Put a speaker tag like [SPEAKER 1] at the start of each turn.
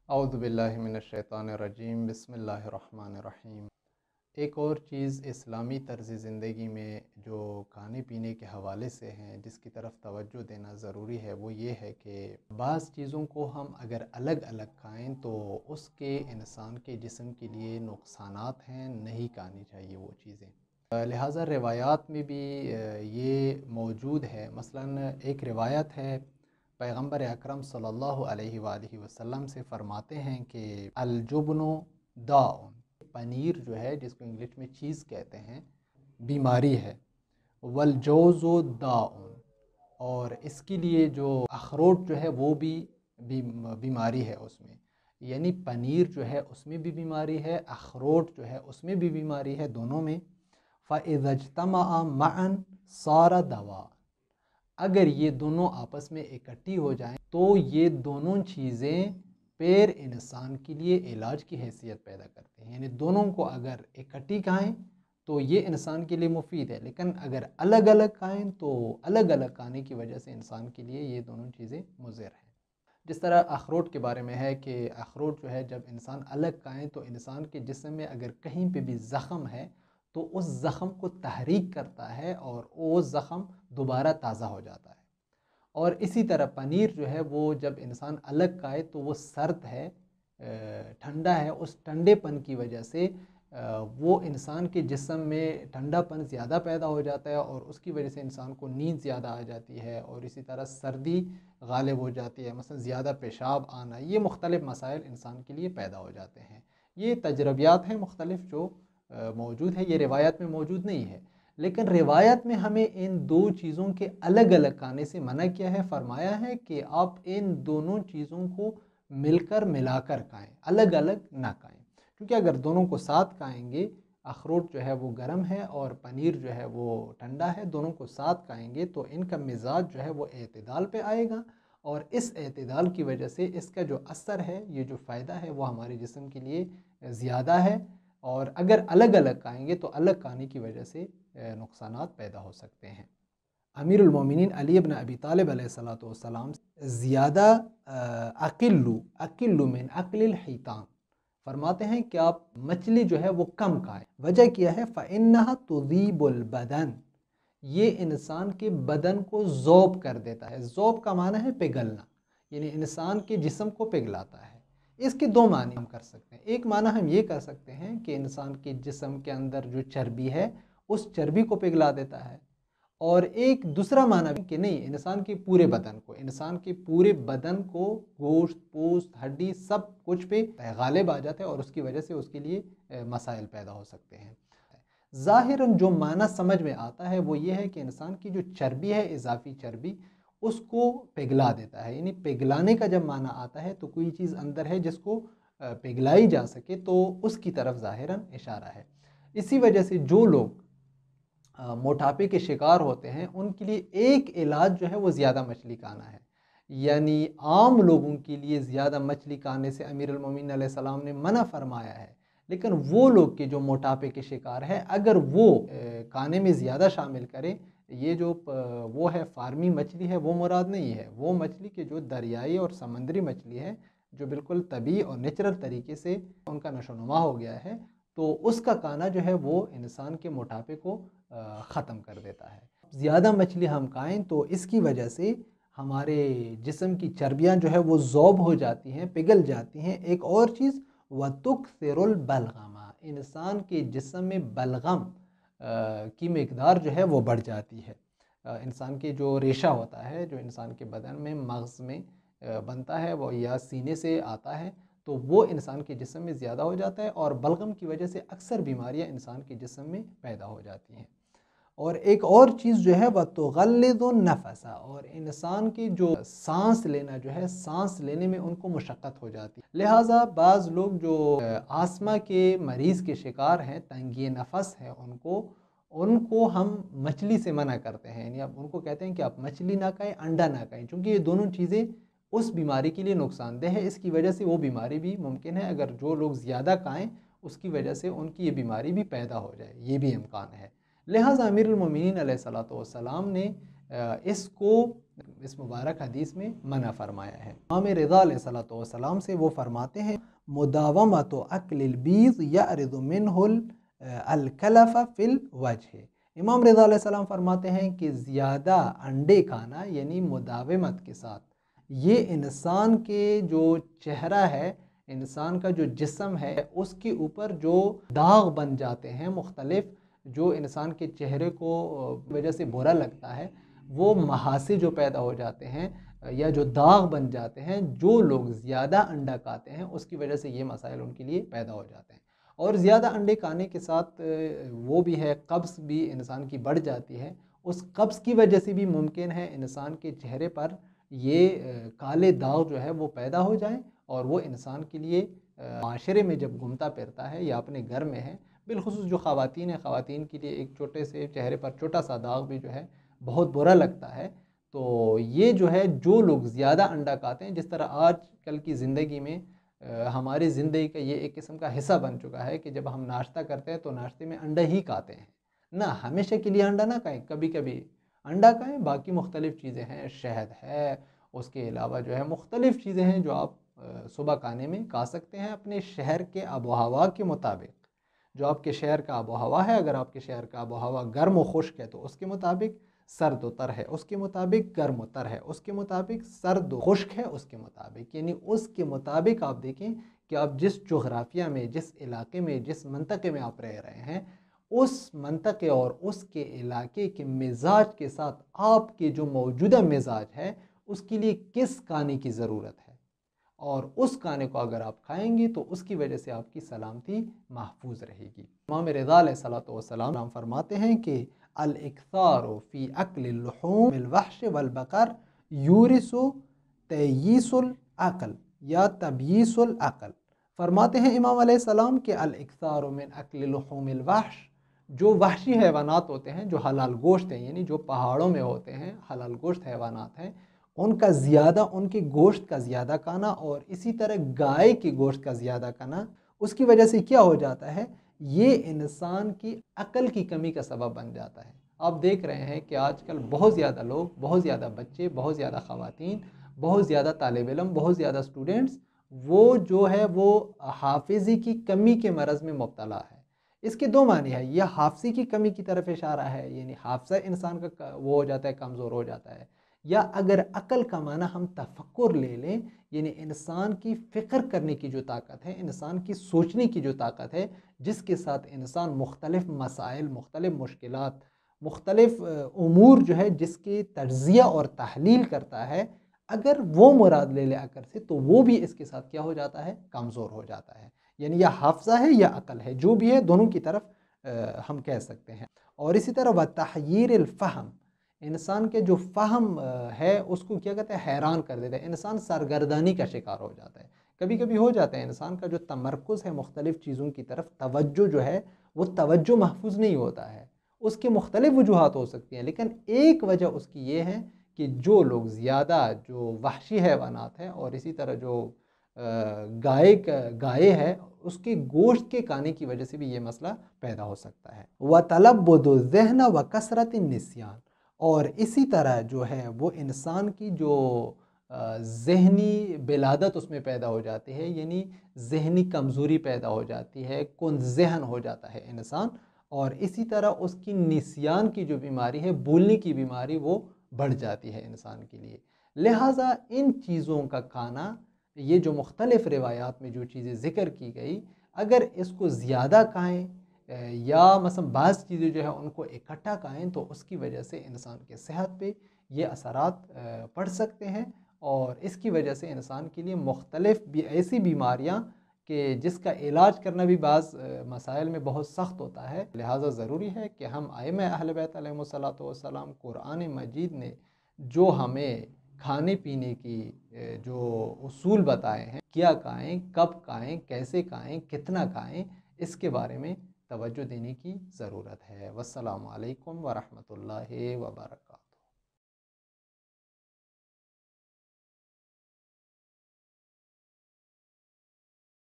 [SPEAKER 1] اعوذ باللہ من الشیطان الرجیم بسم اللہ الرحمن الرحیم۔ ایک اور چیز اسلامی طرز زندگی میں جو کھانے پینے کے حوالے سے ہیں جس کی طرف توجہ دینا ضروری ہے وہ یہ ہے کہ بعض چیزوں کو ہم اگر الگ الگ کھائیں تو اس کے انسان کے جسم کے لیے نقصانات ہیں، نہیں کھانی چاہیے وہ چیزیں۔ لہٰذا روایات میں بھی یہ موجود ہے۔ مثلاً ایک روایت ہے، پیغمبر اکرم صلی اللہ علیہ وآلہ وسلم سے فرماتے ہیں کہ الجبن داء، پنیر جو ہے جس کو انگلش میں چیز کہتے ہیں، بیماری ہے۔ والجوز داء، اور اس کے لیے جو اخروٹ جو ہے وہ بھی بیماری ہے اس میں، یعنی پنیر جو ہے اس میں بھی بیماری ہے، اخروٹ جو ہے اس میں بھی بیماری ہے، دونوں میں۔ فَإِذَا اجْتَمَعَ مَعًا صَارَ دَوَاءً، اگر یہ دونوں آپس میں اکٹھی ہو جائیں تو یہ دونوں چیزیں پیر انسان کے لیے علاج کی حیثیت پیدا کرتے ہیں، یعنی دونوں کو اگر اکٹھی کھائیں تو یہ انسان کے لیے مفید ہے، لیکن اگر الگ الگ کھائیں تو الگ الگ کھانے کی وجہ سے انسان کے لیے یہ دونوں چیزیں مضر ہیں۔ جس طرح اخروٹ کے بارے میں ہے کہ اخروٹ جو ہے جب انسان الگ کھائیں تو انسان کے جسم میں اگر کہیں پہ بھی زخم ہے تو اس زخم کو تحریک کرتا ہے اور وہ زخم دوبارہ تازہ ہو جاتا ہے۔ اور اسی طرح پنیر جو ہے وہ جب انسان الگ کھائے تو وہ سرد ہے، ٹھنڈا ہے، اس ٹھنڈے پن کی وجہ سے وہ انسان کے جسم میں ٹھنڈا پن زیادہ پیدا ہو جاتا ہے اور اس کی وجہ سے انسان کو نیند زیادہ آ جاتی ہے، اور اسی طرح سردی غالب ہو جاتی ہے، مثلا زیادہ پیشاب آنا، یہ مختلف مسائل انسان کے لیے پیدا ہو جاتے ہیں۔ یہ تجربیات ہیں مختلف جو موجود ہے، یہ روایت میں موجود نہیں ہے، لیکن روایت میں ہمیں ان دو چیزوں کے الگ الگ کھانے سے منع کیا ہے، فرمایا ہے کہ آپ ان دونوں چیزوں کو مل کر ملا کر کھائیں، الگ الگ نہ کھائیں، کیونکہ اگر دونوں کو ساتھ کھائیں گے، اخروٹ جو ہے وہ گرم ہے اور پنیر جو ہے وہ ٹھنڈا ہے، دونوں کو ساتھ کھائیں گے تو ان کا مزاج جو ہے وہ اعتدال پہ آئے گا، اور اس اعتدال کی وجہ سے اس کا جو اثر ہے، یہ جو فائدہ ہے وہ ہمارے جسم کے لیے زیادہ ہے، اور اگر الگ الگ کھائیں گے تو الگ کھانے کی وجہ سے نقصانات پیدا ہو سکتے ہیں۔ امیر المومنین علی بن ابی طالب علیہ السلام زیادہ اقل من اقل الحیتان فرماتے ہیں کہ آپ مچھلی جو ہے وہ کم کھائیں۔ وجہ کیا ہے؟ فَإِنَّهَا تُذِيبُ الْبَدَنِ، یہ انسان کے بدن کو ذوب کر دیتا ہے۔ ذوب کا معنی ہے پگھلنا، یعنی انسان کے جسم کو پگھلاتا ہے۔ اس کے دو معنی ہم کر سکتے ہیں۔ ایک معنی ہم یہ کر سکتے ہیں کہ انسان کے جسم کے اندر جو چربی ہے اس چربی کو پگھلا دیتا ہے، اور ایک دوسرا معنی بھی کہ نہیں، انسان کے پورے بدن کو گوشت، پوست، ہڈی سب کچھ پہ غالب آ جاتا ہے، اور اس کی وجہ سے اس کے لیے مسائل پیدا ہو سکتے ہیں۔ ظاہراً جو معنی سمجھ میں آتا ہے وہ یہ ہے کہ انسان کی جو چربی ہے، اضافی چربی، اس کو پگھلا دیتا ہے، یعنی پگھلانے کا جب معنی آتا ہے تو کوئی چیز اندر ہے جس کو پگھلائی جا سکے، تو اس کی طرف ظاہراً اشارہ ہے۔ اسی وجہ سے جو لوگ موٹاپے کے شکار ہوتے ہیں ان کے لیے ایک علاج جو ہے وہ زیادہ مچھلی کھانا ہے، یعنی عام لوگوں کے لیے زیادہ مچھلی کھانے سے امیر المومنین علیہ السلام نے منع فرمایا ہے، لیکن وہ لوگ کے جو موٹاپے کے شکار ہے اگر وہ کھانے میں زیادہ شامل کریں، یہ جو وہ ہے فارمی مچھلی ہے وہ مراد نہیں ہے، وہ مچھلی کے جو دریائی اور سمندری مچھلی ہے جو بالکل طبیعی اور نیچرل طریقے سے ان کا نشو و نما ہو گیا ہے، تو اس کا کھانا جو ہے وہ انسان کے موٹاپے کو ختم کر دیتا ہے۔ زیادہ مچھلی ہم کھائیں تو اس کی وجہ سے ہمارے جسم کی چربیاں جو ہے وہ ذوب ہو جاتی ہیں، پگھل جاتی ہیں۔ ایک اور چیز وَتُكْثِرُ الْبَلْغَمَ، انسان کے جسم میں بلغم کی مقدار جو ہے وہ بڑھ جاتی ہے۔ انسان کے جو ریشہ ہوتا ہے جو انسان کے بدن میں مغز میں بنتا ہے وہ یا سینے سے آتا ہے، تو وہ انسان کے جسم میں زیادہ ہو جاتا ہے، اور بلغم کی وجہ سے اکثر بیماریاں انسان کے جسم میں پیدا ہو جاتی ہیں۔ اور ایک اور چیز جو ہے وَتُغَلِّظُ النَّفَسَ، اور انسان کی جو سانس لینا جو ہے، سانس لینے میں ان کو مشقت ہو جاتی ہے، لہٰذا بعض لوگ جو آسما کے مریض کے شکار ہیں، تنگی نفس ہے ان کو ہم مچھلی سے منع کرتے ہیں، یعنی اب ان کو کہتے ہیں کہ آپ مچھلی نہ کھائیں، انڈا نہ کھائیں، چونکہ یہ دونوں چیزیں اس بیماری کے لیے نقصان دہ ہے، اس کی وجہ سے وہ بیماری بھی ممکن ہے اگر جو لوگ زیادہ کھائیں اس کی وجہ سے ان کی یہ بیماری بھی پیدا ہو جائے، یہ بھی امکان ہے۔ لہٰذا امیر المومنین علیہ السلام نے اس کو اس مبارک حدیث میں منع فرمایا ہے۔ امام رضا علیہ الصلوۃ والسلام سے وہ فرماتے ہیں مداومۃ اکل البیض یعرض منہ الکلف فی الوجہ۔ امام رضا علیہ السلام فرماتے ہیں کہ زیادہ انڈے کھانا یعنی مداومت کے ساتھ یہ انسان کے جو چہرہ ہے، انسان کا جو جسم ہے، اس کے اوپر جو داغ بن جاتے ہیں مختلف، جو انسان کے چہرے کو وجہ سے برا لگتا ہے، وہ محاسے جو پیدا ہو جاتے ہیں یا جو داغ بن جاتے ہیں، جو لوگ زیادہ انڈا کھاتے ہیں اس کی وجہ سے یہ مسائل ان کے لیے پیدا ہو جاتے ہیں۔ اور زیادہ انڈے کھانے کے ساتھ وہ بھی ہے قبض بھی انسان کی بڑھ جاتی ہے۔ اس قبض کی وجہ سے بھی ممکن ہے انسان کے چہرے پر یہ کالے داغ جو ہے وہ پیدا ہو جائیں، اور وہ انسان کے لیے معاشرے میں جب گھومتا پھرتا ہے یا اپنے گھر میں ہے، بالخصوص جو خواتین ہیں، خواتین کے لیے ایک چھوٹے سے چہرے پر چھوٹا سا داغ بھی جو ہے بہت برا لگتا ہے۔ تو یہ جو ہے جو لوگ زیادہ انڈا کھاتے ہیں، جس طرح آج کل کی زندگی میں ہماری زندگی کا یہ ایک قسم کا حصہ بن چکا ہے کہ جب ہم ناشتہ کرتے ہیں تو ناشتے میں انڈا ہی کھاتے ہیں، نہ ہمیشہ کے لیے انڈا نہ کھائیں، کبھی کبھی انڈا کھائیں، باقی مختلف چیزیں ہیں، شہد ہے، اس کے علاوہ جو ہے مختلف چیزیں ہیں جو آپ صبح کھانے میں کھا سکتے ہیں اپنے شہر کے آب و ہوا کے مطابق۔ جو آپ کے شہر کا آب و ہوا ہے، اگر آپ کے شہر کا آب و ہوا گرم و خشک ہے تو اس کے مطابق، سرد و تر ہے اس کے مطابق، گرم و تر ہے اس کے مطابق، سرد و خشک ہے اس کے مطابق، یعنی اس کے مطابق آپ دیکھیں کہ آپ جس جغرافیہ میں، جس علاقے میں، جس منطقے میں آپ رہ رہے ہیں، اس منطقے اور اس کے علاقے کے مزاج کے ساتھ آپ کے جو موجودہ مزاج ہے اس کے لیے کس کھانے کی ضرورت ہے، اور اس کھانے کو اگر آپ کھائیں گے تو اس کی وجہ سے آپ کی سلامتی محفوظ رہے گی۔ امام رضا علیہ الصلوۃ والسلام فرماتے ہیں کہ الاکثار فی اکل اللحوم الوحش والبقر یورث تییس العقل یا تبییس العقل۔ فرماتے ہیں امام علیہ السلام کہ الاکثار من اکل لحوم الوحش، جو وحشی حیوانات ہوتے ہیں، جو حلال گوشت ہیں، یعنی جو پہاڑوں میں ہوتے ہیں حلال گوشت حیوانات ہیں، ان کا زیادہ، ان کے گوشت کا زیادہ کھانا، اور اسی طرح گائے کے گوشت کا زیادہ کھانا، اس کی وجہ سے کیا ہو جاتا ہے، یہ انسان کی عقل کی کمی کا سبب بن جاتا ہے۔ آپ دیکھ رہے ہیں کہ آج کل بہت زیادہ لوگ، بہت زیادہ بچے، بہت زیادہ خواتین، بہت زیادہ طالب علم، بہت زیادہ اسٹوڈنٹس، وہ جو ہے وہ حافظی کی کمی کے مرض میں مبتلا ہے۔ اس کے دو معنی ہے، یہ حافظی کی کمی کی طرف اشارہ ہے، یعنی حافظہ انسان کا وہ ہو جاتا ہے، کمزور ہو جاتا ہے، یا اگر عقل کا معنی ہم تفکر لے لیں، یعنی انسان کی فکر کرنے کی جو طاقت ہے، انسان کی سوچنے کی جو طاقت ہے، جس کے ساتھ انسان مختلف مسائل، مختلف مشکلات، مختلف امور جو ہے جس کی تجزیہ اور تحلیل کرتا ہے، اگر وہ مراد لے لے عقل سے تو وہ بھی اس کے ساتھ کیا ہو جاتا ہے، کمزور ہو جاتا ہے۔ یعنی یا حافظہ ہے یا عقل ہے، جو بھی ہے دونوں کی طرف ہم کہہ سکتے ہیں۔ اور اسی طرح وتحییر الفہم، انسان کے جو فہم ہے اس کو کیا کہتے ہیں، حیران کر دیتا ہے، انسان سرگردانی کا شکار ہو جاتا ہے۔ کبھی کبھی ہو جاتا ہے انسان کا جو تمرکز ہے مختلف چیزوں کی طرف، توجہ جو ہے وہ توجہ محفوظ نہیں ہوتا ہے، اس کے مختلف وجوہات ہو سکتی ہیں، لیکن ایک وجہ اس کی یہ ہے کہ جو لوگ زیادہ جو وحشی حیوانات ہیں، اور اسی طرح جو گائے ہے، اس کے گوشت کے کھانے کی وجہ سے بھی یہ مسئلہ پیدا ہو سکتا ہے۔ وَتَلَبُّدُ الذِّهْنَ وَكَثْرَةِ النِّسْيَانِ، اور اسی طرح جو ہے وہ انسان کی جو ذہنی بلادت اس میں پیدا ہو جاتی ہے، یعنی ذہنی کمزوری پیدا ہو جاتی ہے، کند ذہن ہو جاتا ہے انسان، اور اسی طرح اس کی نسیان کی جو بیماری ہے، بھولنے کی بیماری، وہ بڑھ جاتی ہے انسان کے لیے۔ لہٰذا ان چیزوں کا کھانا، یہ جو مختلف روایات میں جو چیزیں ذکر کی گئی، اگر اس کو زیادہ کھائیں یا مثلا بعض چیزیں جو ہے ان کو اکٹھا کھائیں تو اس کی وجہ سے انسان کے صحت پہ یہ اثرات پڑ سکتے ہیں، اور اس کی وجہ سے انسان کے لیے مختلف بھی ایسی بیماریاں کہ جس کا علاج کرنا بھی بعض مسائل میں بہت سخت ہوتا ہے۔ لہٰذا ضروری ہے کہ ہم ائمہ اہل بیت علیہم الصلوۃ والسلام، قرآن مجید نے جو ہمیں کھانے پینے کی جو اصول بتائے ہیں، کیا کھائیں، کب کھائیں، کیسے کھائیں، کتنا کھائیں، اس کے بارے میں توجہ دینے کی ضرورت ہے۔ والسلام علیکم ورحمۃ اللہ وبرکاتہ۔